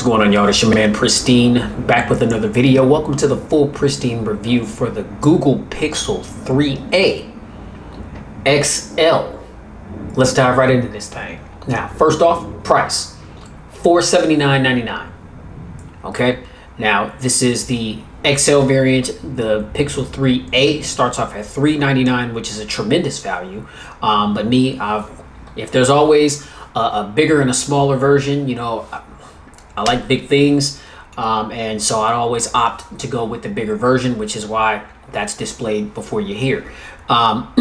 going on, y'all? It's your man Pristine, back with another video. Welcome to the full Pristine review for the Google Pixel 3a XL. Let's dive right into this thing. Now, first off, price $479.99. Okay, now this is the XL variant. The Pixel 3a starts off at $399, which is a tremendous value. But me, if there's always a bigger and a smaller version, you know, I like big things, and so I always opt to go with the bigger version, which is why that's displayed before you here. But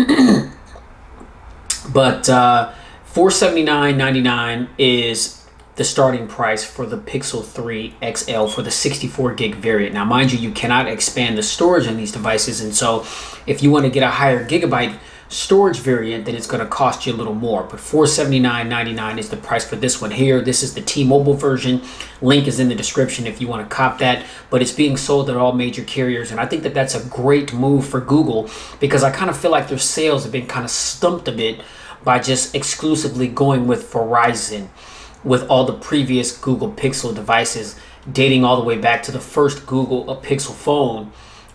$479.99 is the starting price for the Pixel 3 XL for the 64 gig variant. Now, mind you, you cannot expand the storage on these devices, and so if you want to get a higher gigabyte storage variant, then it's going to cost you a little more. But $479.99 is the price for this one here. This is the T-Mobile version. Link is in the description if you want to cop that, but it's being sold at all major carriers, and I think that that's a great move for Google, because I kind of feel like their sales have been kind of stumped a bit by just exclusively going with Verizon with all the previous Google Pixel devices dating all the way back to the first Google Pixel phone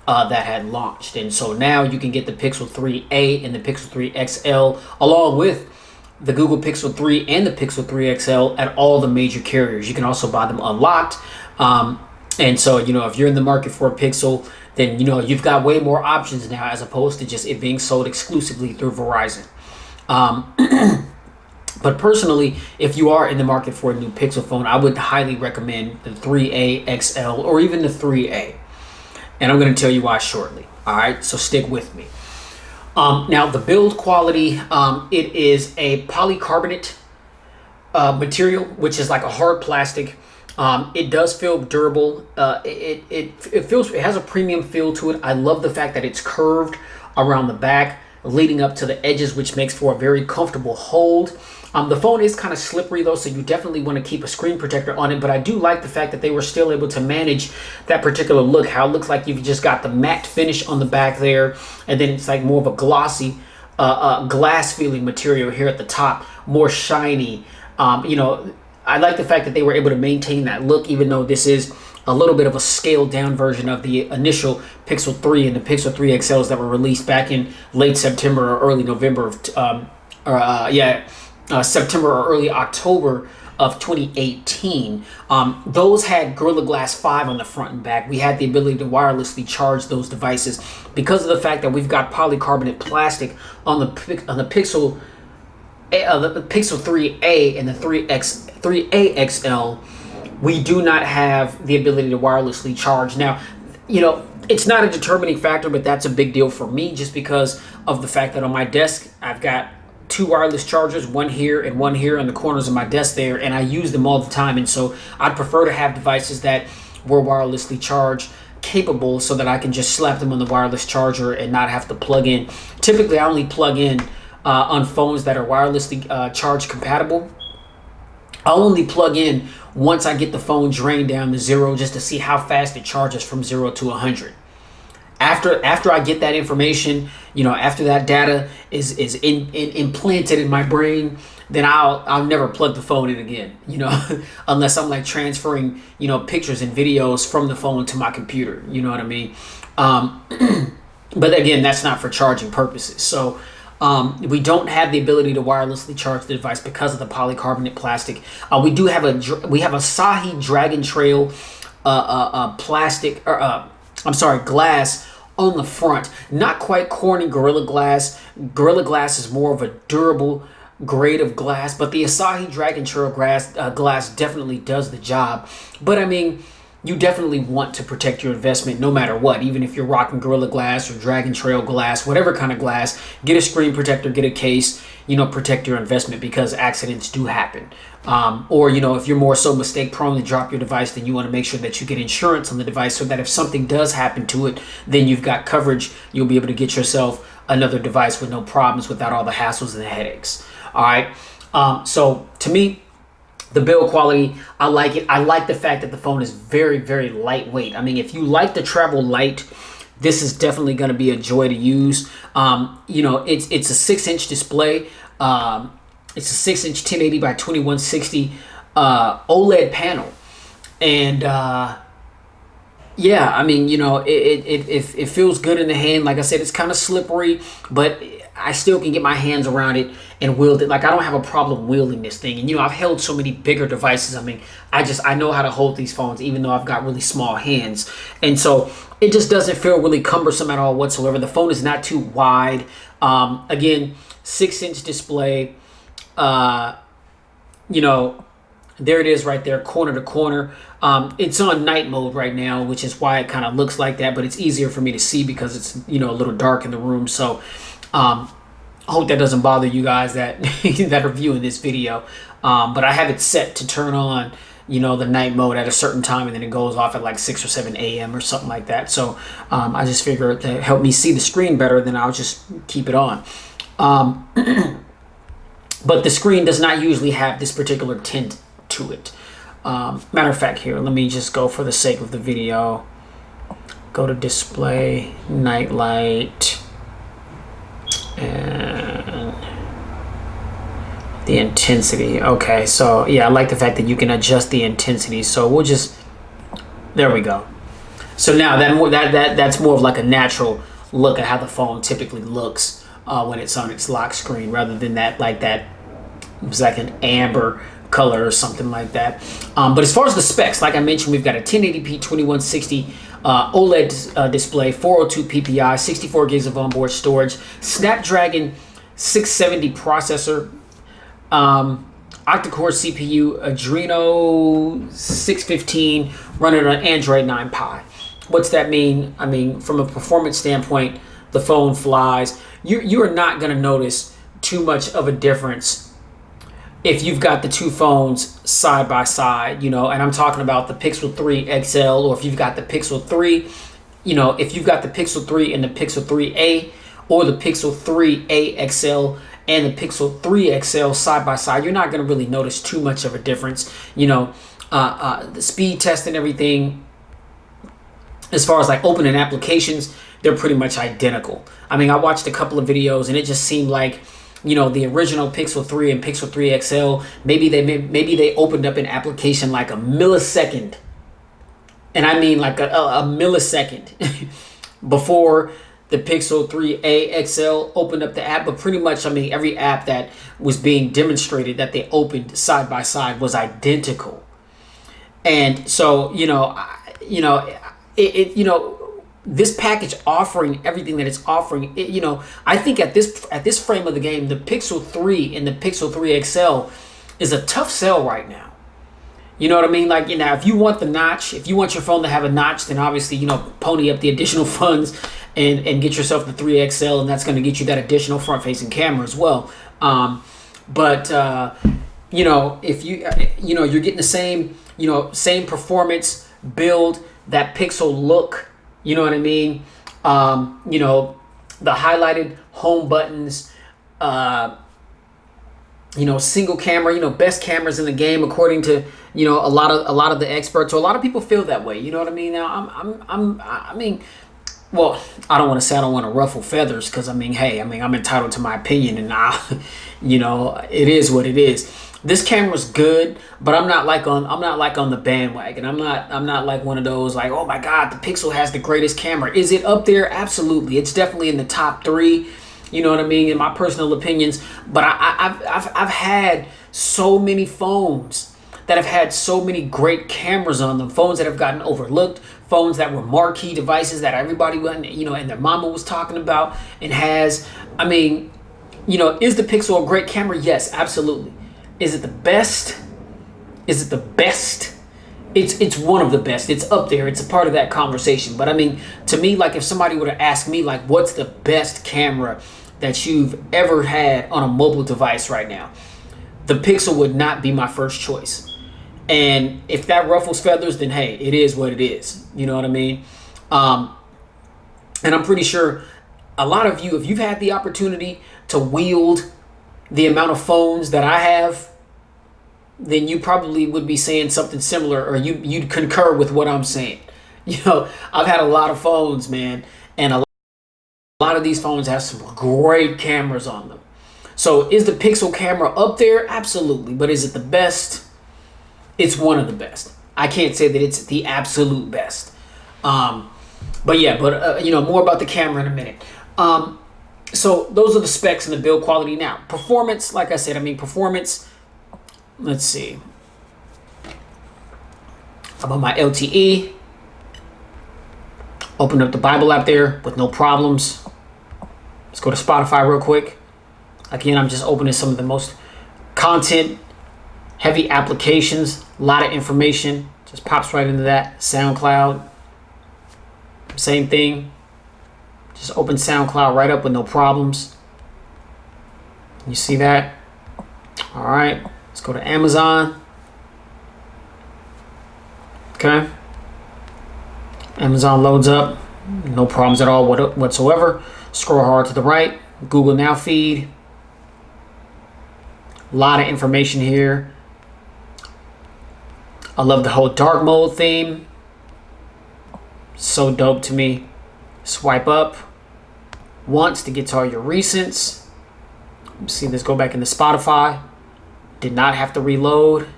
that had launched. And so now you can get the Pixel 3a and the Pixel 3 XL along with the Google Pixel 3 and the Pixel 3 XL at all the major carriers. You can also buy them unlocked. And so, you know, if you're in the market for a Pixel, then, you know, you've got way more options now as opposed to just it being sold exclusively through Verizon. But personally, if you are in the market for a new Pixel phone, I would highly recommend the 3a XL or even the 3a. And I'm going to tell you why shortly. All right, so stick with me. Now, the build quality, it is a polycarbonate material, which is like a hard plastic. It does feel durable. It has a premium feel to it. I love the fact that it's curved around the back, leading up to the edges, which makes for a very comfortable hold. The phone is kind of slippery though, so you definitely want to keep a screen protector on it, but I do like the fact that they were still able to manage that particular look, how it looks like you've just got the matte finish on the back there, and then it's like more of a glossy glass feeling material here at the top, more shiny. You know, I like the fact that they were able to maintain that look, even though this is a little bit of a scaled down version of the initial Pixel 3 and the Pixel 3 XLs that were released back in late September or early November of September or early October of 2018. Those had Gorilla Glass 5 on the front and back. We had the ability to wirelessly charge those devices because of the fact that we've got polycarbonate plastic on the Pixel 3a and the 3a XL. We do not have the ability to wirelessly charge. Now, you know, it's not a determining factor, but that's a big deal for me just because of the fact that on my desk, I've got two wireless chargers, one here and one here on the corners of my desk there, and I use them all the time. And so I'd prefer to have devices that were wirelessly charge capable so that I can just slap them on the wireless charger and not have to plug in. Typically, I only plug in on phones that are wirelessly charge compatible. I'll only plug in once I get the phone drained down to 0 just to see how fast it charges from 0 to 100. After I get that information, you know, after that data is implanted in my brain, then I'll never plug the phone in again, you know, unless I'm like transferring, you know, pictures and videos from the phone to my computer, you know what I mean? But again, that's not for charging purposes. So we don't have the ability to wirelessly charge the device because of the polycarbonate plastic. We have a Sahi Dragon Trail plastic, or glass on the front. Not quite corny Gorilla Glass. Gorilla Glass is more of a durable grade of glass, but the Asahi Dragon Trail glass definitely does the job. But I mean, you definitely want to protect your investment no matter what. Even if you're rocking Gorilla Glass or Dragon Trail glass, whatever kind of glass, get a screen protector, get a case, you know, protect your investment because accidents do happen. Or, you know, if you're more so mistake prone to drop your device, then you want to make sure that you get insurance on the device so that if something does happen to it, then you've got coverage. You'll be able to get yourself another device with no problems without all the hassles and the headaches. All right. So to me, the build quality, I like it. I like the fact that the phone is very, very lightweight. I mean, if you like to travel light, this is definitely going to be a joy to use. You know, it's a 6-inch display. It's a 6-inch 1080 by 2160 OLED panel. And yeah, I mean, it feels good in the hand. Like I said, it's kind of slippery, but I still can get my hands around it and wield it. Like, I don't have a problem wielding this thing. And I've held so many bigger devices. I mean, I know how to hold these phones, even though I've got really small hands. And so it just doesn't feel really cumbersome at all whatsoever. The phone is not too wide. Again, 6-inch display. There it is right there, corner to corner. It's on night mode right now, which is why it kind of looks like that, but it's easier for me to see because it's, a little dark in the room. So I hope that doesn't bother you guys that that are viewing this video. But I have it set to turn on, the night mode at a certain time, and then it goes off at like 6 or 7 a.m. or something like that. So I just figured to help me see the screen better, then I'll just keep it on. But the screen does not usually have this particular tint to it. Matter of fact, here, let me just go for the sake of the video. Go to display, night light, and the intensity. Okay, so yeah, I like the fact that you can adjust the intensity. So we'll just, there we go. So now that's more of like a natural look at how the phone typically looks when it's on its lock screen, rather than that it's like an amber color or something like that. But as far as the specs, like I mentioned, we've got a 1080p 2160 OLED display, 402 PPI, 64 gigs of onboard storage, Snapdragon 670 processor, octa-core CPU, Adreno 615, running on Android 9 Pie. What's that mean? I mean, from a performance standpoint, the phone flies. You are not going to notice too much of a difference if you've got the two phones side by side, and I'm talking about the Pixel 3 XL, or if you've got the Pixel 3, if you've got the Pixel 3 and the Pixel 3a, or the Pixel 3a XL and the Pixel 3 XL side by side, you're not going to really notice too much of a difference. The speed test and everything, as far as like opening applications, they're pretty much identical. I mean, I watched a couple of videos and it just seemed like, the original Pixel 3 and Pixel 3 XL, maybe they opened up an application like a millisecond, and I mean like a millisecond before the Pixel 3a XL opened up the app. But pretty much, I mean, every app that was being demonstrated that they opened side by side was identical. And so, this package offering everything that it's offering, I think at this frame of the game, the Pixel 3 and the Pixel 3 XL is a tough sell right now. You know what I mean? Like, if you want the notch, if you want your phone to have a notch, then obviously, pony up the additional funds and get yourself the 3 XL, and that's going to get you that additional front-facing camera as well. If you're getting the same performance, build, that Pixel look. You know what I mean? The highlighted home buttons, single camera, best cameras in the game according to, a lot of the experts. So a lot of people feel that way. You know what I mean? Now well, I don't want to say I don't want to ruffle feathers, because I'm entitled to my opinion, and it is what it is. This camera's good, but I'm not like on the bandwagon. I'm not like one of those like, oh my God, the Pixel has the greatest camera. Is it up there? Absolutely. It's definitely in the top 3. You know what I mean? In my personal opinions. But I've had so many phones that have had so many great cameras on them. Phones that have gotten overlooked. Phones that were marquee devices that everybody went, and their mama was talking about and has. I mean, is the Pixel a great camera? Yes, absolutely. Is it the best? Is it the best? It's one of the best. It's up there. It's a part of that conversation. But I mean, to me, like, if somebody were to ask me, like, what's the best camera that you've ever had on a mobile device right now, the Pixel would not be my first choice. And if that ruffles feathers, then hey, it is what it is. You know what I mean? And I'm pretty sure a lot of you, if you've had the opportunity to wield the amount of phones that I have, then you probably would be saying something similar, or you'd concur with what I'm saying. I've had a lot of phones, man, and a lot of these phones have some great cameras on them. So is the Pixel camera up there? Absolutely. But is it the best? It's one of the best. I can't say that it's the absolute best. But yeah, you know, more about the camera in a minute. So those are the specs and the build quality. Now, performance, like I said, I mean, performance, let's see. I'm on my LTE. Open up the Bible app there with no problems. Let's go to Spotify real quick. Again, I'm just opening some of the most content heavy applications. A lot of information. Just pops right into that. SoundCloud. Same thing. Just open SoundCloud right up with no problems. You see that? All right. Let's go to Amazon. Okay. Amazon loads up. No problems at all whatsoever. Scroll hard to the right. Google Now feed. A lot of information here. I love the whole dark mode theme. So dope to me. Swipe up once to get to all your recents. See this, go back into Spotify. Did not have to reload.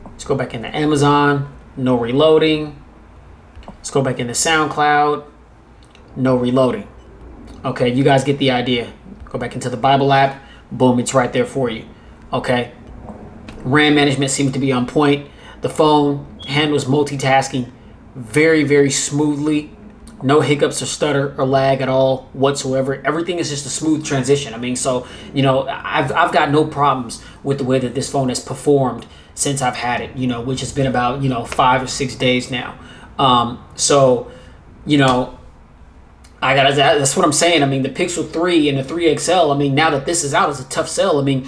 Let's go back into Amazon. No reloading. Let's go back into SoundCloud. No reloading. Okay, you guys get the idea. Go back into the Bible app. Boom, it's right there for you. Okay. RAM management seems to be on point. The phone handles multitasking very, very smoothly. No hiccups or stutter or lag at all whatsoever. Everything is just a smooth transition. I mean, so, you know, I've got no problems with the way that this phone has performed since I've had it, you know, which has been about, you know, 5 or 6 days now. So, you know, that's what I'm saying. I mean, the Pixel 3 and the 3 XL, I mean, now that this is out, it's a tough sell. I mean,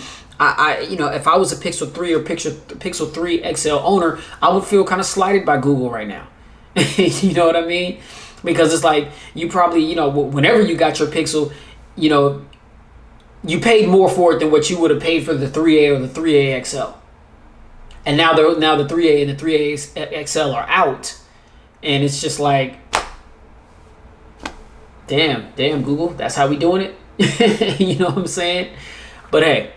you know, if I was a Pixel 3 or Pixel 3 XL owner, I would feel kind of slighted by Google right now. You know what I mean? Because it's like, you probably, you know, whenever you got your Pixel, you know, you paid more for it than what you would have paid for the 3A or the 3A XL. And now the 3A and the 3A XL are out. And it's just like, damn, Google, that's how we doing it. You know what I'm saying? But hey,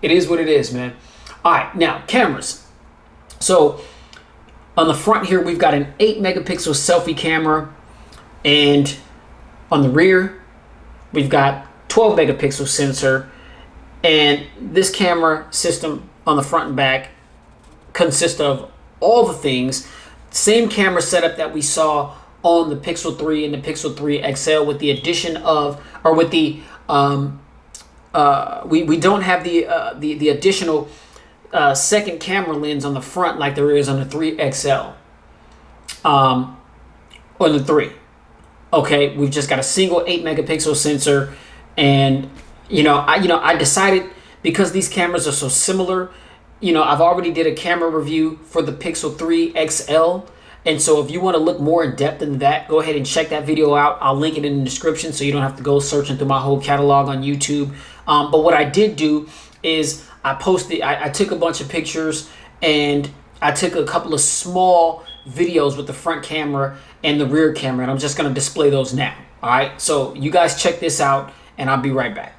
it is what it is, man. All right, now cameras. So on the front here, we've got an 8 megapixel selfie camera. And on the rear, we've got 12 megapixel sensor. And this camera system on the front and back consists of all the things. Same camera setup that we saw on the Pixel 3 and the Pixel 3 XL, with the addition of, or with the, we don't have the additional second camera lens on the front like there is on the 3 XL. On the 3. Okay, we've just got a single 8 megapixel sensor, and I decided, because these cameras are so similar, you know, I've already did a camera review for the Pixel 3 XL, and so if you want to look more in depth into that, go ahead and check that video out. I'll link it in the description so you don't have to go searching through my whole catalog on YouTube. But what I did do is I took a bunch of pictures, and I took a couple of small videos with the front camera and the rear camera, and I'm just going to display those now. All right, so you guys check this out, and I'll be right back.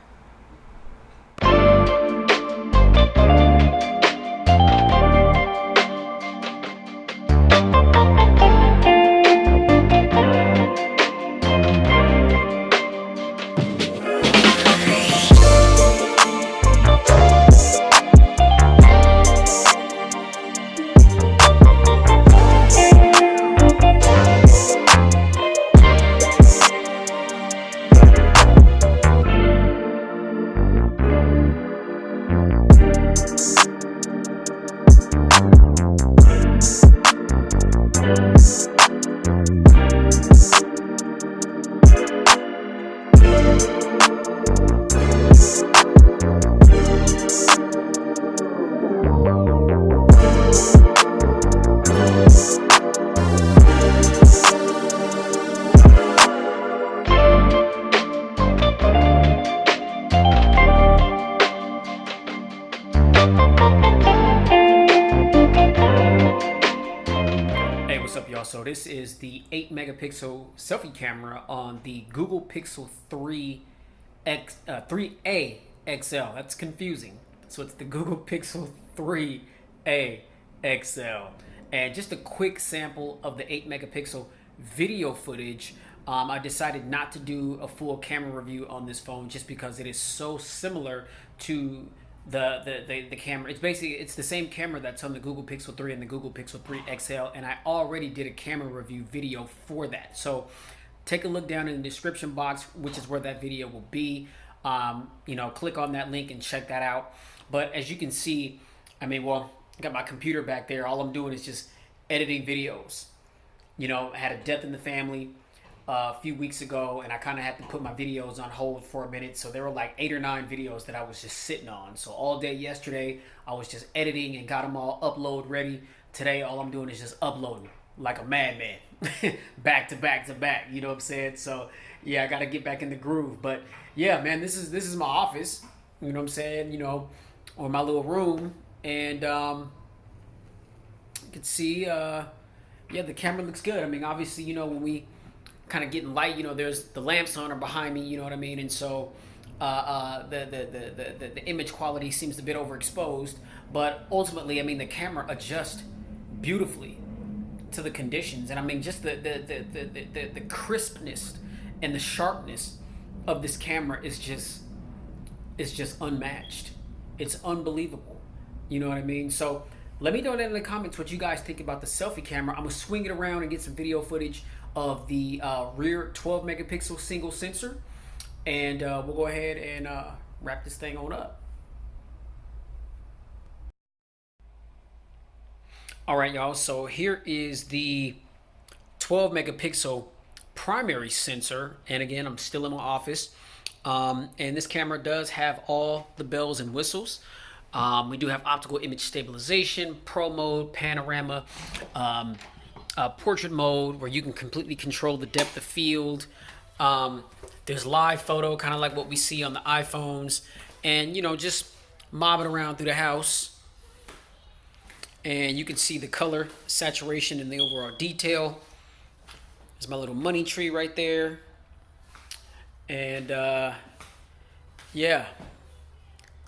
So this is the 8 megapixel selfie camera on the Google Pixel 3A XL. That's confusing. So it's the Google Pixel 3A XL. And just a quick sample of the 8 megapixel video footage. I decided not to do a full camera review on this phone just because it is so similar to the camera. It's the same camera that's on the Google Pixel 3 and the Google Pixel 3 XL, and I already did a camera review video for that. So take a look down in the description box, which is where that video will be. Click on that link and check that out. But as you can see, I got my computer back there. All I'm doing is just editing videos. I had a death in the family a few weeks ago, and I kind of had to put my videos on hold for a minute. So there were like 8 or 9 videos that I was just sitting on. So all day yesterday, I was just editing and got them all upload ready. Today, all I'm doing is just uploading like a madman, back to back to back. You know what I'm saying? So yeah, I got to get back in the groove. But yeah, man, this is my office. You know what I'm saying? Or my little room, and you can see, yeah, the camera looks good. Obviously, when we kind of getting light, there's the lamps on or behind me, you know what I mean? And so the image quality seems a bit overexposed, but ultimately, the camera adjusts beautifully to the conditions. And just the crispness and the sharpness of this camera is just unmatched. It's unbelievable. You know what I mean? So let me know down in the comments what you guys think about the selfie camera. I'm gonna swing it around and get some video footage of the rear 12 megapixel single sensor, and we'll go ahead and wrap this thing on up. All right, y'all, so here is the 12 megapixel primary sensor, and again, I'm still in my office, and this camera does have all the bells and whistles. We do have optical image stabilization, pro mode, panorama, portrait mode, where you can completely control the depth of field. There's live photo, kind of like what we see on the iPhones, and just mobbing around through the house. And you can see the color saturation and the overall detail. There's my little money tree right there. And yeah,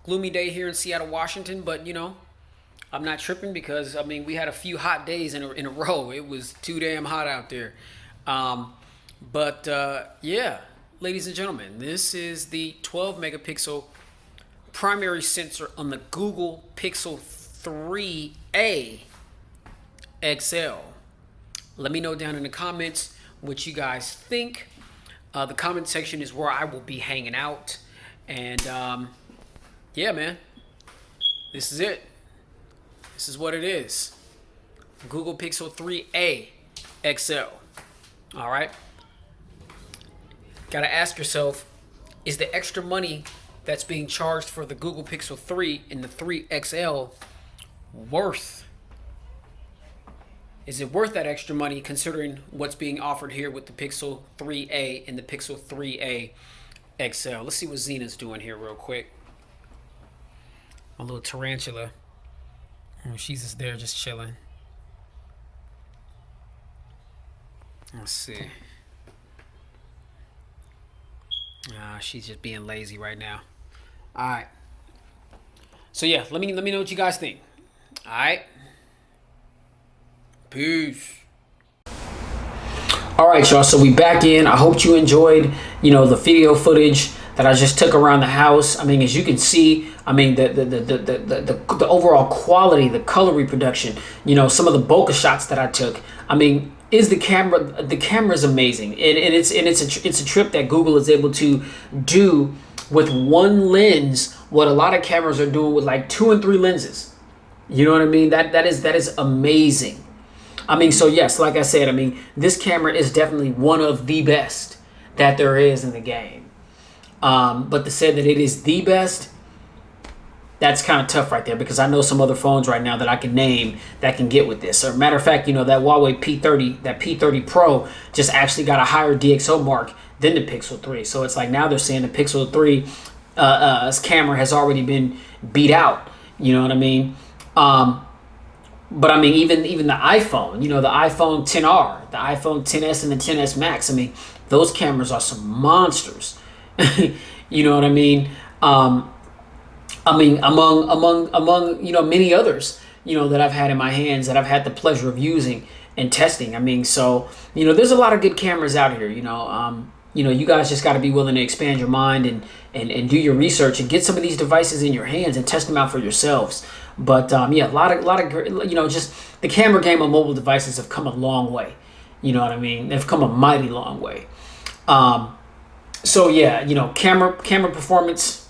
gloomy day here in Seattle, Washington, but I'm not tripping because we had a few hot days in a row. It was too damn hot out there. Yeah, ladies and gentlemen, this is the 12 megapixel primary sensor on the Google Pixel 3a XL. Let me know down in the comments what you guys think. The comment section is where I will be hanging out. And yeah, man, this is it. This is what it is. Google Pixel 3a XL. All right. Got to ask yourself, is the extra money that's being charged for the Google Pixel 3 and the 3 XL worth? Is it worth that extra money considering what's being offered here with the Pixel 3a and the Pixel 3a XL? Let's see what Zena's doing here real quick. My little tarantula. Oh, she's just there just chilling. Let's see. She's just being lazy right now. All right. So yeah, let me know what you guys think. All right. Peace. All right, y'all. So we back in. I hope you enjoyed, the video footage that I just took around the house. As you can see, the overall quality, the color reproduction, some of the bokeh shots that I took. Is the camera is amazing, and it's a trip that Google is able to do with one lens what a lot of cameras are doing with like 2 and 3 lenses. You know what I mean? That is amazing. So yes, like I said, this camera is definitely one of the best that there is in the game. But to say that it is the best, that's kind of tough right there, because I know some other phones right now that I can name that can get with this. Or matter of fact, that Huawei P30, that P30 Pro just actually got a higher DxO mark than the Pixel 3. So it's like now they're saying the Pixel 3 camera has already been beat out. You know what I mean? But even the iPhone, the iPhone XR, the iPhone XS and the XS Max, those cameras are some monsters. You know what I mean? Among many others. that I've had in my hands, that I've had the pleasure of using and testing. I mean, so, there's a lot of good cameras out here, you guys just got to be willing to expand your mind and do your research and get some of these devices in your hands and test them out for yourselves. But yeah, a lot of just the camera game of mobile devices have come a long way. You know what I mean? They've come a mighty long way. So yeah, camera performance,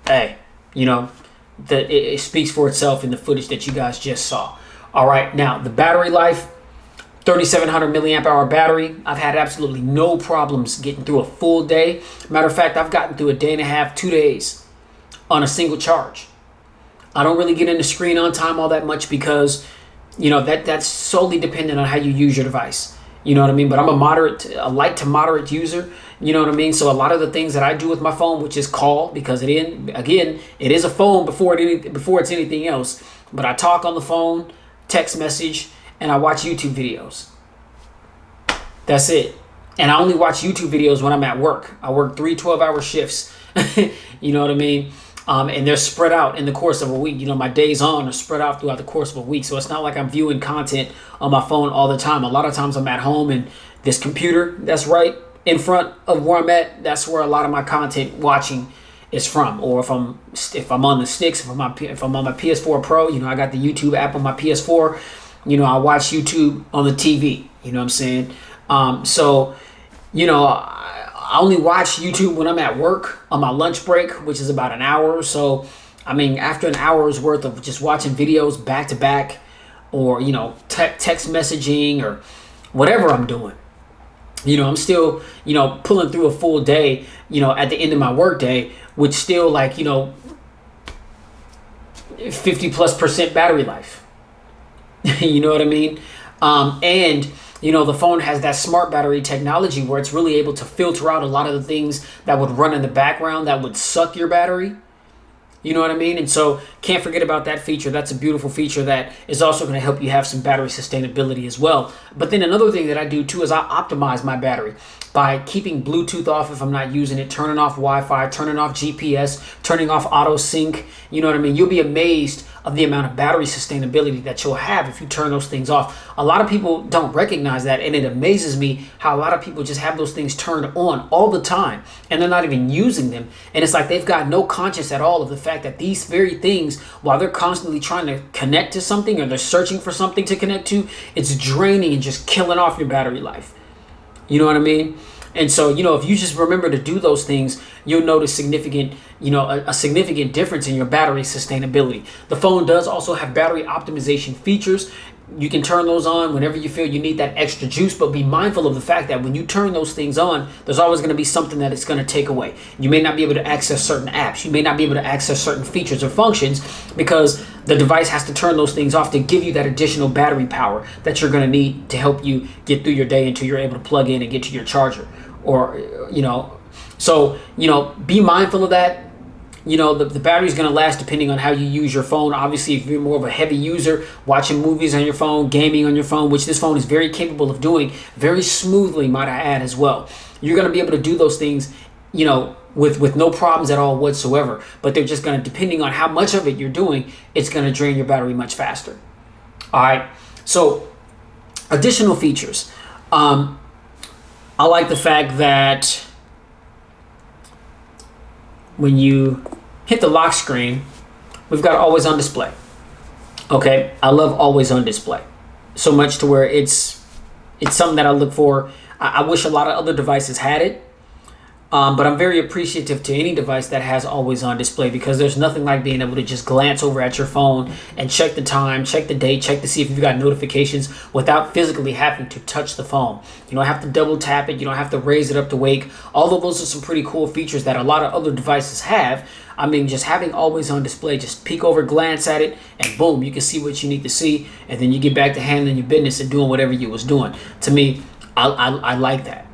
hey, it speaks for itself in the footage that you guys just saw. All right, now the battery life, 3,700 milliamp hour battery. I've had absolutely no problems getting through a full day. Matter of fact, I've gotten through a day and a half, 2 days on a single charge. I don't really get into screen on time all that much because, that's solely dependent on how you use your device. You know what I mean? But I'm a light to moderate user. You know what I mean? So a lot of the things that I do with my phone, which is call, because it is a phone before it's anything else. But I talk on the phone, text message, and I watch YouTube videos. That's it. And I only watch YouTube videos when I'm at work. I work 3 12-hour shifts. You know what I mean? And they're spread out in the course of a week. My days on are spread out throughout the course of a week. So it's not like I'm viewing content on my phone all the time. A lot of times I'm at home and this computer that's right in front of where I'm at, that's where a lot of my content watching is from. Or if I'm on the sticks, if I'm on my PS4 Pro, I got the YouTube app on my PS4. I watch YouTube on the TV. You know what I'm saying? So, I only watch YouTube when I'm at work on my lunch break, which is about an hour or so. I mean, after an hour's worth of just watching videos back to back, or text messaging or whatever I'm doing, I'm still pulling through a full day. At the end of my work day, with still 50+% battery life. You know what I mean? And the phone has that smart battery technology where it's really able to filter out a lot of the things that would run in the background that would suck your battery. You know what I mean? And so can't forget about that feature. That's a beautiful feature that is also going to help you have some battery sustainability as well. But then another thing that I do too is I optimize my battery by keeping Bluetooth off if I'm not using it, turning off Wi-Fi, turning off GPS, turning off auto sync. You know what I mean? You'll be amazed of the amount of battery sustainability that you'll have if you turn those things off. A lot of people don't recognize that, and it amazes me how a lot of people just have those things turned on all the time and they're not even using them. And it's like they've got no conscience at all of the fact that these very things, while they're constantly trying to connect to something or they're searching for something to connect to, it's draining and just killing off your battery life. You know what I mean? And so, if you just remember to do those things, you'll notice significant, a significant difference in your battery sustainability. The phone does also have battery optimization features. You can turn those on whenever you feel you need that extra juice, but be mindful of the fact that when you turn those things on, there's always going to be something that it's going to take away. You may not be able to access certain apps. You may not be able to access certain features or functions because the device has to turn those things off to give you that additional battery power that you're going to need to help you get through your day until you're able to plug in and get to your charger. Or, so, be mindful of that. The battery is going to last depending on how you use your phone. Obviously, if you're more of a heavy user, watching movies on your phone, gaming on your phone, which this phone is very capable of doing very smoothly, might I add as well. You're going to be able to do those things, with no problems at all whatsoever. But they're just going to, depending on how much of it you're doing, it's going to drain your battery much faster. All right. So, additional features. I like the fact that when you hit the lock screen, we've got always on display. Okay, I love always on display so much to where it's something that I look for. I wish a lot of other devices had it, but I'm very appreciative to any device that has always on display because there's nothing like being able to just glance over at your phone and check the time, check the date, check to see if you've got notifications without physically having to touch the phone. You don't have to double tap it. You don't have to raise it up to wake. Although those are some pretty cool features that a lot of other devices have. I mean, just having always on display, just peek over, glance at it, and boom, you can see what you need to see, and then you get back to handling your business and doing whatever you was doing. To me, I like that.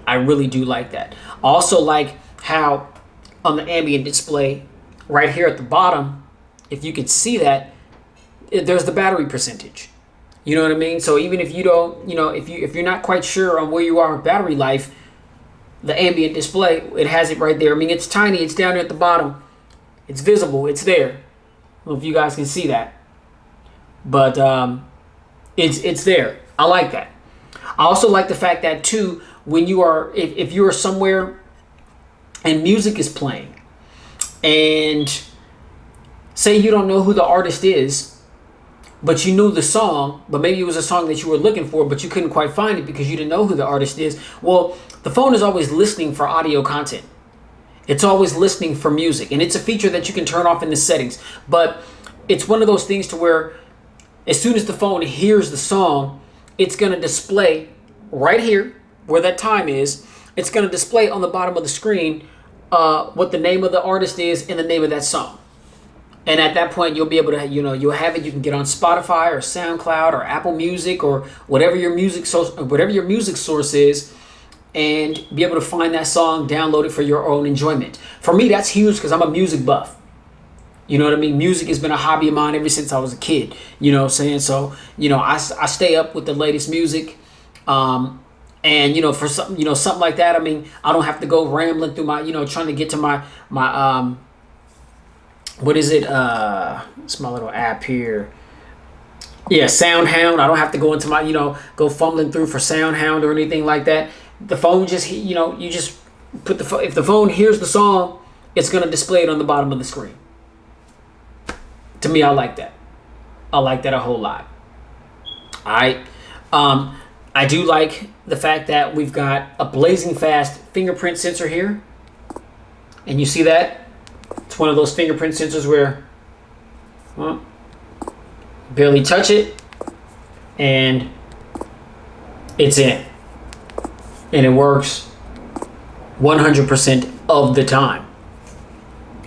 I really do like that. I also like how on the ambient display right here at the bottom, if you could see that, there's the battery percentage. You know what I mean? So even if you don't, if you're not quite sure on where you are with battery life, the ambient display, it has it right there. I mean, it's tiny. It's down there at the bottom. It's visible. It's there. I don't know if you guys can see that. but it's there. I like that. I also like the fact that too, when you are, if you are somewhere and music is playing, and say you don't know who the artist is, but you knew the song, but maybe it was a song that you were looking for, but you couldn't quite find it because you didn't know who the artist is. Well, the phone is always listening for audio content. It's always listening for music, and it's a feature that you can turn off in the settings. But it's one of those things to where as soon as the phone hears the song, it's going to display right here where that time is. It's going to display on the bottom of the screen what the name of the artist is and the name of that song. And at that point, you'll be able to, you'll have it. You can get on Spotify or SoundCloud or Apple Music or whatever your music source is, and be able to find that song, download it for your own enjoyment. For me, that's huge because I'm a music buff. You know what I mean? Music has been a hobby of mine ever since I was a kid. You know what I'm saying? So, I stay up with the latest music. And for something like that, I mean, I don't have to go rambling through my, trying to get to my what is it? It's my little app here. Yeah, SoundHound. I don't have to go into my, go fumbling through for SoundHound or anything like that. The phone just, you just put if the phone hears the song, it's going to display it on the bottom of the screen. To me, I like that. I like that a whole lot. All right. I do like the fact that we've got a blazing fast fingerprint sensor here. And you see that? It's one of those fingerprint sensors where barely touch it and it's in. And it works 100% of the time.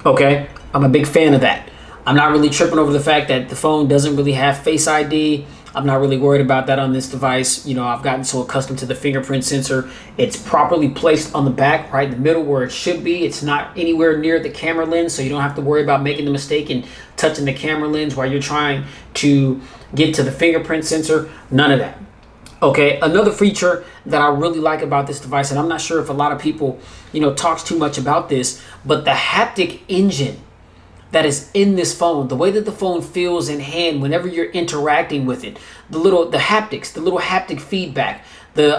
Okay? I'm a big fan of that. I'm not really tripping over the fact that the phone doesn't really have Face ID. I'm not really worried about that on this device. I've gotten so accustomed to the fingerprint sensor. It's properly placed on the back, right in the middle where it should be. It's not anywhere near the camera lens, so you don't have to worry about making the mistake and touching the camera lens while you're trying to get to the fingerprint sensor. None of that. Okay, another feature that I really like about this device, and I'm not sure if a lot of people, talks too much about this, but the Haptic Engine that is in this phone, the way that the phone feels in hand whenever you're interacting with it, the haptics, the little haptic feedback, the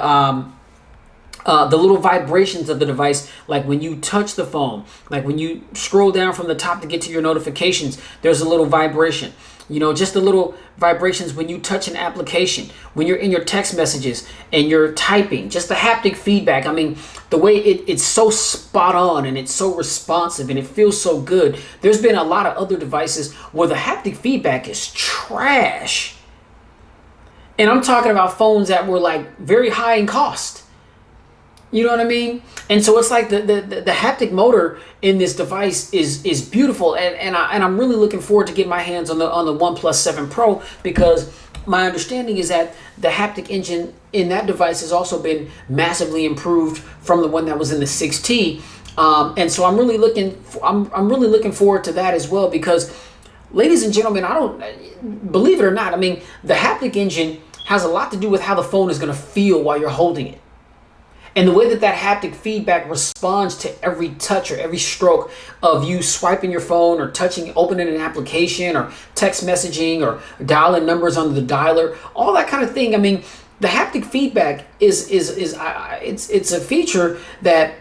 little vibrations of the device, like when you touch the phone, like when you scroll down from the top to get to your notifications, there's a little vibration. Just the little vibrations when you touch an application, when you're in your text messages and you're typing, just the haptic feedback. I mean, the way it's so spot on and it's so responsive and it feels so good. There's been a lot of other devices where the haptic feedback is trash. And I'm talking about phones that were like very high in cost. You know what I mean? And so it's like the haptic motor in this device is beautiful, and I'm really looking forward to getting my hands on the OnePlus 7 Pro, because my understanding is that the haptic engine in that device has also been massively improved from the one that was in the 6T, and so I'm really looking forward to that as well, because, ladies and gentlemen, I don't believe it or not, I mean, the haptic engine has a lot to do with how the phone is going to feel while you're holding it. And the way that haptic feedback responds to every touch or every stroke of you swiping your phone or opening an application or text messaging or dialing numbers on the dialer, all that kind of thing. I mean, the haptic feedback is a feature that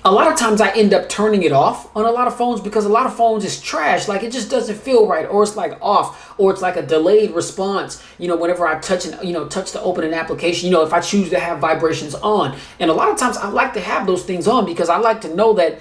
a lot of times I end up turning it off on a lot of phones, because a lot of phones is trash. Like, it just doesn't feel right, or it's like off, or it's like a delayed response. Whenever I touch to open an application, if I choose to have vibrations on. And a lot of times I like to have those things on because I like to know that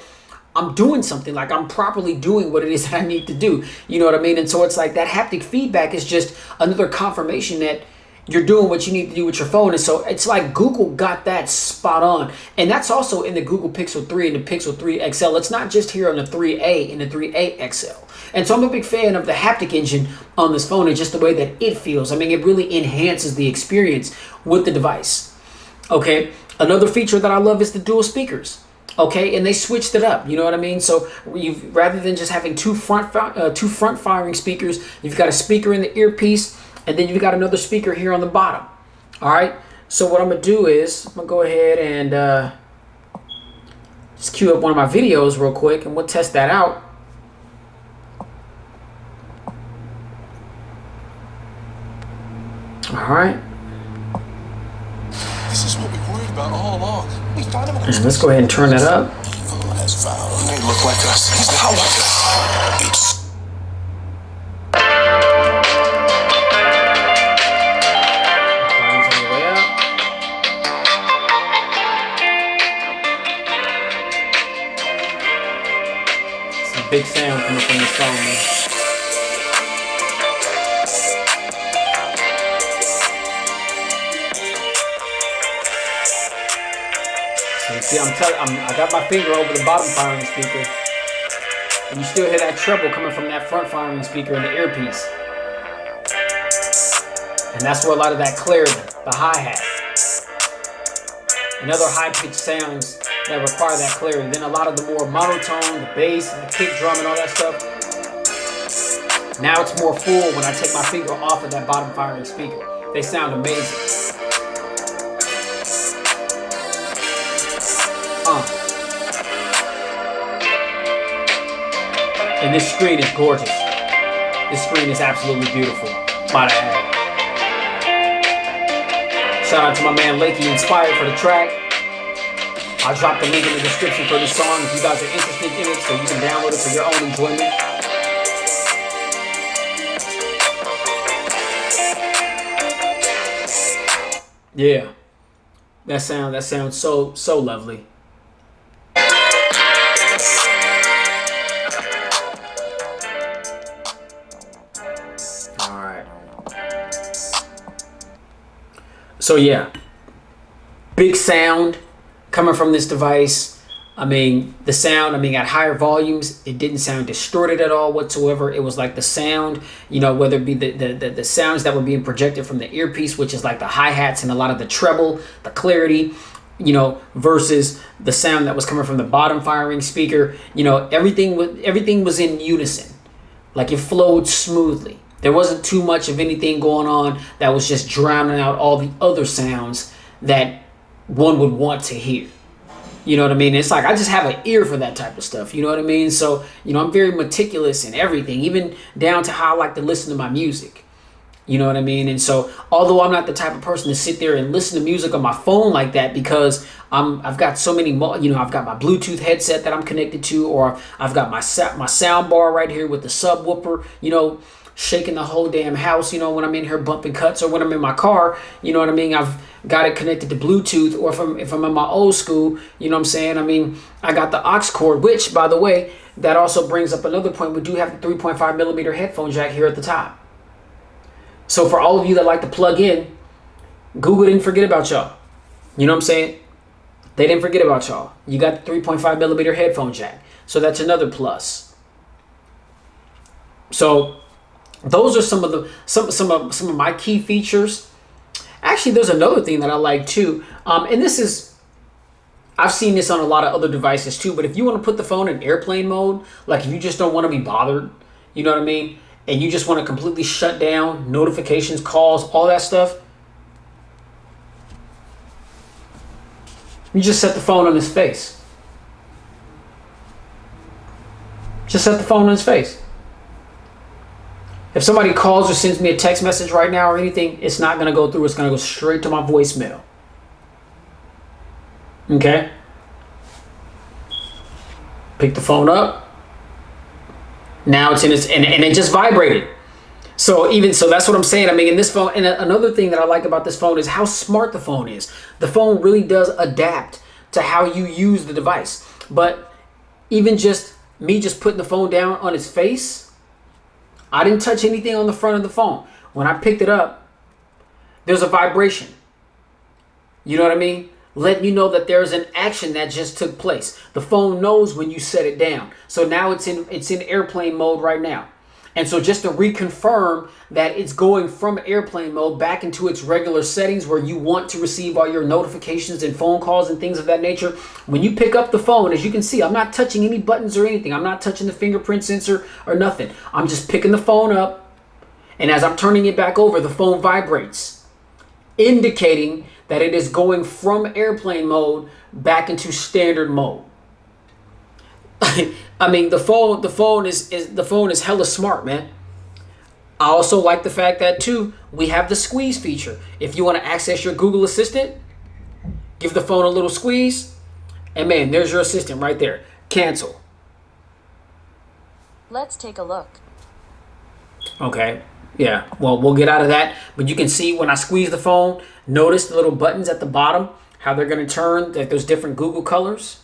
I'm doing something, like I'm properly doing what it is that I need to do. You know what I mean? And so it's like that haptic feedback is just another confirmation that you're doing what you need to do with your phone. And so it's like Google got that spot on. And that's also in the Google Pixel 3 and the Pixel 3 XL. It's not just here on the 3A and the 3A XL. And so I'm a big fan of the haptic engine on this phone and just the way that it feels. I mean, it really enhances the experience with the device. Okay, another feature that I love is the dual speakers. Okay, and they switched it up. You know what I mean? So rather than just having two front firing speakers, you've got a speaker in the earpiece, and then you've got another speaker here on the bottom. All right. So what I'm gonna do is I'm gonna go ahead and just queue up one of my videos real quick, and we'll test that out. All right. This is what we worried about all along. And let's go ahead and turn that up. Evil has found. They look like us. He's not like us. It's Volume's on the way up. Some big sound coming from this phone, man. See, I got my finger over the bottom firing speaker, and you still hear that treble coming from that front firing speaker in the earpiece. And that's where a lot of that clarity, the hi-hat, and other high-pitched sounds that require that clarity. Then a lot of the more monotone, the bass, and the kick drum and all that stuff. Now it's more full when I take my finger off of that bottom firing speaker. They sound amazing. And this screen is gorgeous. This screen is absolutely beautiful, might I add. Shout out to my man Lakey Inspired for the track. I'll drop the link in the description for this song if you guys are interested in it, so you can download it for your own enjoyment. Yeah, that sounds so lovely. So yeah, big sound coming from this device. I mean, the sound, at higher volumes, it didn't sound distorted at all whatsoever. It was like the sound, whether it be the sounds that were being projected from the earpiece, which is like the hi-hats and a lot of the treble, the clarity, versus the sound that was coming from the bottom firing speaker. Everything was in unison. Like it flowed smoothly. There wasn't too much of anything going on that was just drowning out all the other sounds that one would want to hear. You know what I mean? It's like I just have an ear for that type of stuff. You know what I mean? So, I'm very meticulous in everything, even down to how I like to listen to my music. You know what I mean? And so, although I'm not the type of person to sit there and listen to music on my phone like that, because I've got so many, I've got my Bluetooth headset that I'm connected to, or I've got my sound bar right here with the subwoofer, shaking the whole damn house, when I'm in here bumping cuts, or when I'm in my car, I've got it connected to Bluetooth, or if I'm in my old school, I got the aux cord, which, by the way, that also brings up another point. We do have the 3.5 millimeter headphone jack here at the top. So for all of you that like to plug in, Google didn't forget about y'all. You know what I'm saying? They didn't forget about y'all. You got the 3.5 millimeter headphone jack. So that's another plus. So those are some of my key features. Actually, there's another thing that I like too. And I've seen this on a lot of other devices too, but if you want to put the phone in airplane mode, like if you just don't want to be bothered, you know what I mean? And you just want to completely shut down notifications, calls, all that stuff, you just set the phone on his face. Just set the phone on his face. If somebody calls or sends me a text message right now or anything, it's not going to go through. It's going to go straight to my voicemail. Okay? Pick the phone up. Now it's in its, and it just vibrated. So that's what I'm saying. In this phone, and another thing that I like about this phone is how smart the phone is. The phone really does adapt to how you use the device. But even just me just putting the phone down on its face, I didn't touch anything on the front of the phone. When I picked it up, there's a vibration. You know what I mean? Letting you know that there's an action that just took place. The phone knows when you set it down. So now it's in airplane mode right now. And so just to reconfirm that it's going from airplane mode back into its regular settings where you want to receive all your notifications and phone calls and things of that nature. When you pick up the phone, as you can see, I'm not touching any buttons or anything. I'm not touching the fingerprint sensor or nothing. I'm just picking the phone up. And as I'm turning it back over, the phone vibrates, indicating that it is going from airplane mode back into standard mode. The phone is hella smart, man. I also like the fact that too, we have the squeeze feature. If you want to access your Google Assistant, give the phone a little squeeze, and man, there's your assistant right there. Cancel. Let's take a look. Okay, yeah, well, we'll get out of that, but you can see when I squeeze the phone, notice the little buttons at the bottom, how they're going to turn, like those different Google colors.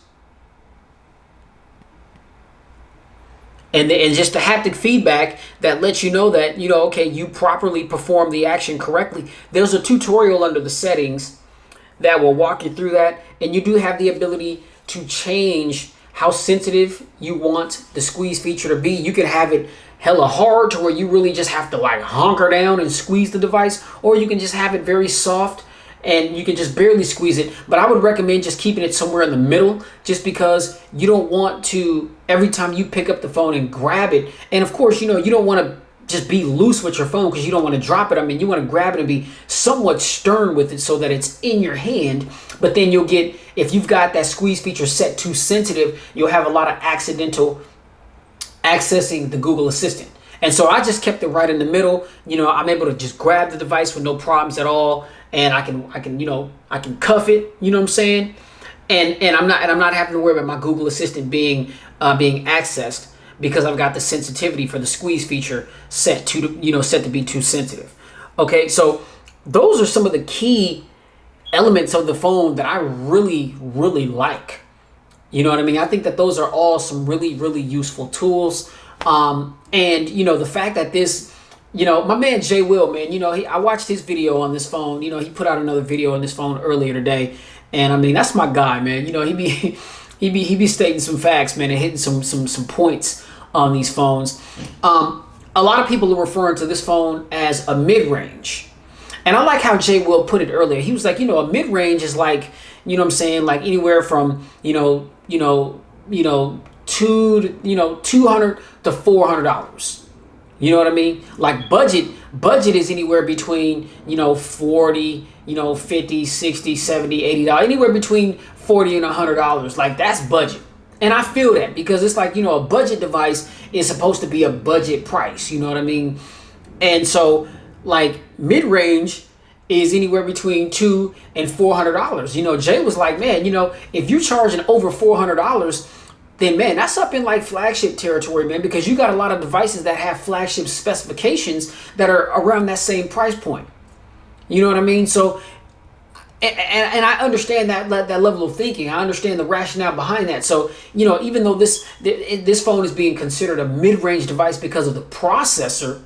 And just the haptic feedback that lets you know that, okay, you properly perform the action correctly. There's a tutorial under the settings that will walk you through that. And you do have the ability to change how sensitive you want the squeeze feature to be. You can have it hella hard to where you really just have to like hunker down and squeeze the device, or you can just have it very soft and you can just barely squeeze it. But I would recommend just keeping it somewhere in the middle, just because you don't want to, every time you pick up the phone and grab it, and of course, you don't want to just be loose with your phone because you don't want to drop it. I mean, you want to grab it and be somewhat stern with it so that it's in your hand. But then you'll get, if you've got that squeeze feature set too sensitive, you'll have a lot of accidental accessing the Google Assistant. And so I just kept it right in the middle. I'm able to just grab the device with no problems at all. And I can cuff it, you know what I'm saying? And I'm not having to worry about my Google Assistant being accessed, because I've got the sensitivity for the squeeze feature set to be too sensitive. Okay, so those are some of the key elements of the phone that I really, really like. You know what I mean? I think that those are all some really, really useful tools. And the fact that this, my man Jay Will, man, I watched his video on this phone. He put out another video on this phone earlier today, and I mean, that's my guy, man. He be stating some facts, man, and hitting some points on these phones. A lot of people are referring to this phone as a mid-range, and I like how Jay Will put it earlier. He was like, a mid-range is like, what I'm saying, like anywhere from $200 to $400. You know what I mean? Like budget is anywhere between, 40, 50, 60, 70, $80, anywhere between $40 and $100. Like, that's budget. And I feel that, because it's like, a budget device is supposed to be a budget price. You know what I mean? And so like mid-range is anywhere between $200 and $400. Jay was like, man, if you're charging over $400, then man, that's up in like flagship territory, man, because you got a lot of devices that have flagship specifications that are around that same price point. You know what I mean? So, and I understand that level of thinking. I understand the rationale behind that. So, even though this phone is being considered a mid-range device because of the processor,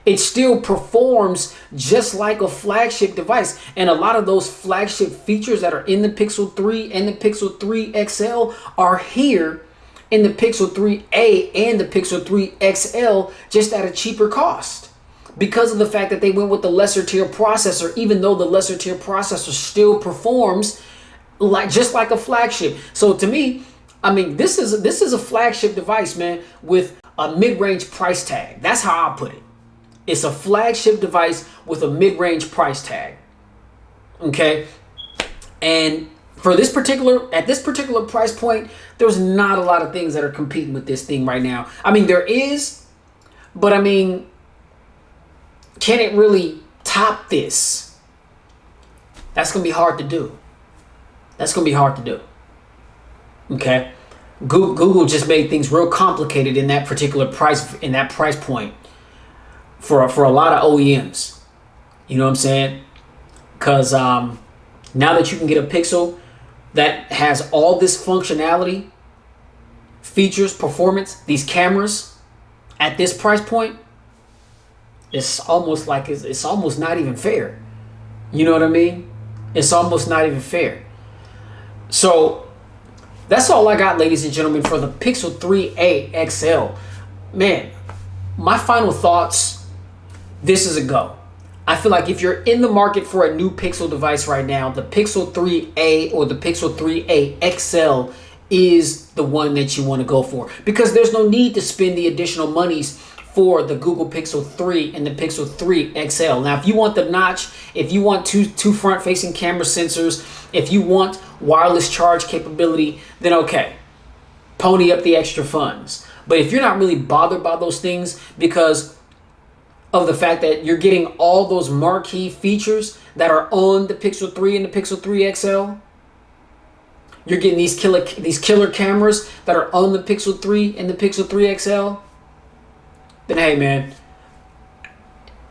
it still performs just like a flagship device. And a lot of those flagship features that are in the Pixel 3 and the Pixel 3 XL are here in the Pixel 3a and the Pixel 3 XL, just at a cheaper cost, because of the fact that they went with the lesser tier processor, even though the lesser tier processor still performs just like a flagship. So to me, I mean, this is a flagship device, man, with a mid-range price tag. That's how I put it. It's a flagship device with a mid-range price tag. Okay? And at this particular price point, there's not a lot of things that are competing with this thing right now. I mean, there is, but I mean, can it really top this? That's going to be hard to do. Okay? Google just made things real complicated in that particular price point for a lot of OEMs. You know what I'm saying? Because now that you can get a Pixel that has all this functionality, features, performance, these cameras at this price point, it's almost not even fair. You know what I mean? It's almost not even fair. So that's all I got, ladies and gentlemen, for the Pixel 3a XL. Man, my final thoughts. This is a go. I feel like if you're in the market for a new Pixel device right now, the Pixel 3a or the Pixel 3a XL is the one that you want to go for, because there's no need to spend the additional monies for the Google Pixel 3 and the Pixel 3 XL. Now, if you want the notch, if you want two front-facing camera sensors, if you want wireless charge capability, then okay, pony up the extra funds. But if you're not really bothered by those things, because of the fact that you're getting all those marquee features that are on the Pixel 3 and the Pixel 3 XL. You're getting these killer cameras that are on the Pixel 3 and the Pixel 3 XL. Then hey man,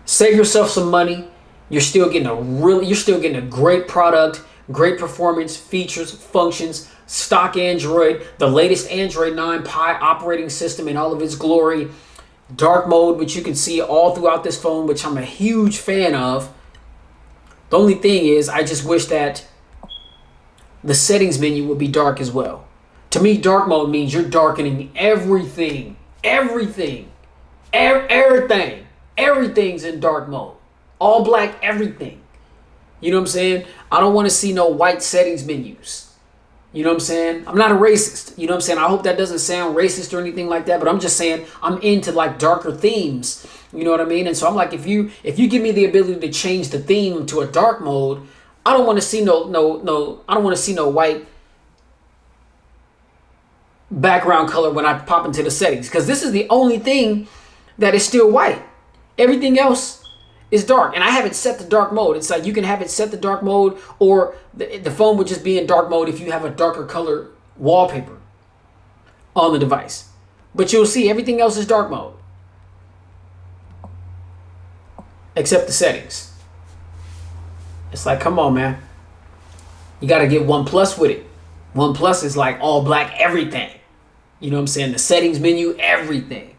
save yourself some money. You're still getting a great product, great performance, features, functions, stock Android, the latest Android 9 Pie operating system in all of its glory, dark mode, which you can see all throughout this phone, which I'm a huge fan of. The only thing is, I just wish that the settings menu would be dark as well. To me, dark mode means you're darkening everything. Everything's in dark mode. All black, everything. You know what I'm saying? I don't want to see no white settings menus. You know what I'm saying? I'm not a racist. You know what I'm saying? I hope that doesn't sound racist or anything like that, but I'm just saying I'm into like darker themes. You know what I mean? And so I'm like, if you give me the ability to change the theme to a dark mode, I don't want to see no I don't want to see no white background color when I pop into the settings, because this is the only thing that is still white. Everything else is dark, and I haven't set the dark mode. It's like you can have it set the dark mode, or the phone would just be in dark mode if you have a darker color wallpaper on the device. But you'll see everything else is dark mode except the settings. It's like, come on, man. You got to get OnePlus with it. OnePlus is like all black everything. You know what I'm saying? The settings menu, everything.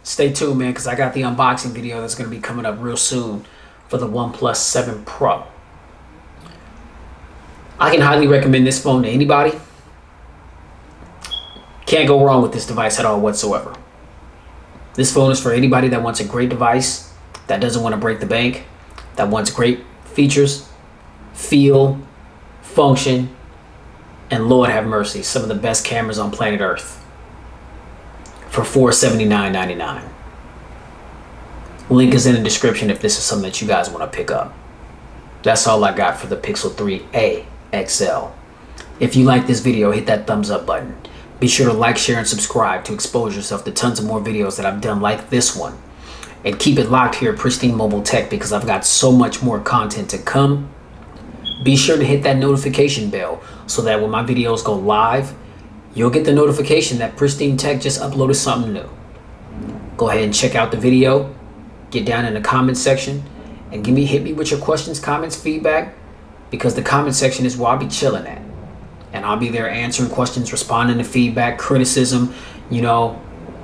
Stay tuned, man, because I got the unboxing video that's going to be coming up real soon for the OnePlus 7 Pro. I can highly recommend this phone to anybody. Can't go wrong with this device at all whatsoever. This phone is for anybody that wants a great device, that doesn't want to break the bank, that wants great features, feel, function, and Lord have mercy, some of the best cameras on planet Earth for $479.99. Link is in the description if this is something that you guys want to pick up. That's all I got for the Pixel 3a XL. If you like this video, hit that thumbs up button. Be sure to like, share, and subscribe to expose yourself to tons of more videos that I've done like this one. And keep it locked here at Pristine Mobile Tech, because I've got so much more content to come. Be sure to hit that notification bell so that when my videos go live, you'll get the notification that Pristine Tech just uploaded something new. Go ahead and check out the video. Get down in the comment section and hit me with your questions, comments, feedback, because the comment section is where I'll be chilling at. And I'll be there answering questions, responding to feedback, criticism, you know,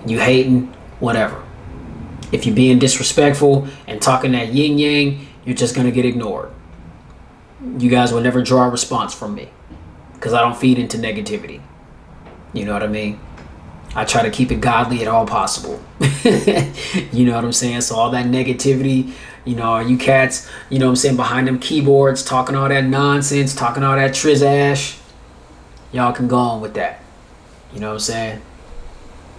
you hating, whatever. If you're being disrespectful and talking that yin yang, you're just going to get ignored. You guys will never draw a response from me because I don't feed into negativity. You know what I mean? I try to keep it godly at all possible. You know what I'm saying? So all that negativity, you know, you cats, you know what I'm saying, behind them keyboards, talking all that nonsense, talking all that trizash, y'all can go on with that. You know what I'm saying?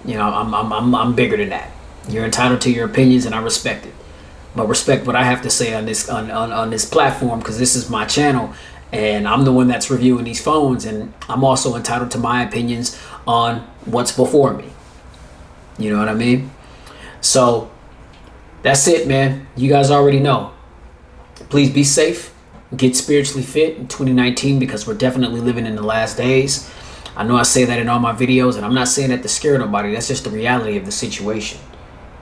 You know, I'm bigger than that. You're entitled to your opinions, and I respect it. But respect what I have to say on this on this platform, because this is my channel, and I'm the one that's reviewing these phones, and I'm also entitled to my opinions on what's before me. You know what I mean? So that's it, man. You guys already know. Please be safe. Get spiritually fit in 2019, because we're definitely living in the last days. I know I say that in all my videos, and I'm not saying that to scare nobody. That's just the reality of the situation.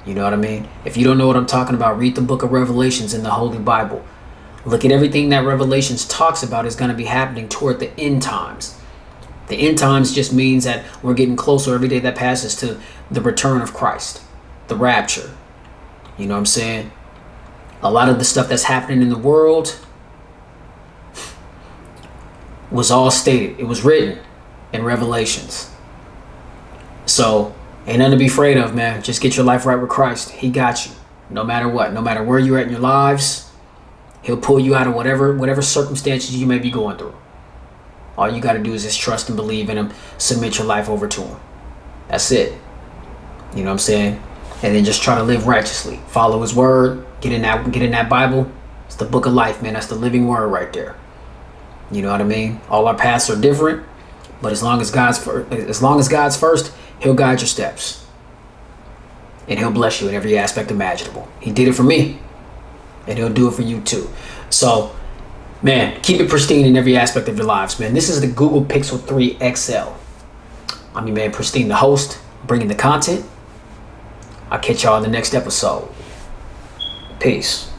You know what I mean? If you don't know what I'm talking about, read the book of Revelations in the Holy Bible. Look at everything that Revelations talks about is going to be happening toward the end times. The end times just means that we're getting closer every day that passes to the return of Christ, the rapture. You know what I'm saying? A lot of the stuff that's happening in the world was all stated. It was written in Revelations. So ain't nothing to be afraid of, man. Just get your life right with Christ. He got you. No matter what. No matter where you're at in your lives, he'll pull you out of whatever circumstances you may be going through. All you got to do is just trust and believe in him. Submit your life over to him. That's it. You know what I'm saying? And then just try to live righteously. Follow his word. Get in that Bible. It's the book of life, man. That's the living word right there. You know what I mean? All our paths are different, but as long as God's first, he'll guide your steps. and he'll bless you in every aspect imaginable. He did it for me, and he'll do it for you too. So, man, keep it pristine in every aspect of your lives, man. This is the Google Pixel 3 XL. I'm your man, Pristine, the host, bringing the content. I'll catch y'all in the next episode. Peace.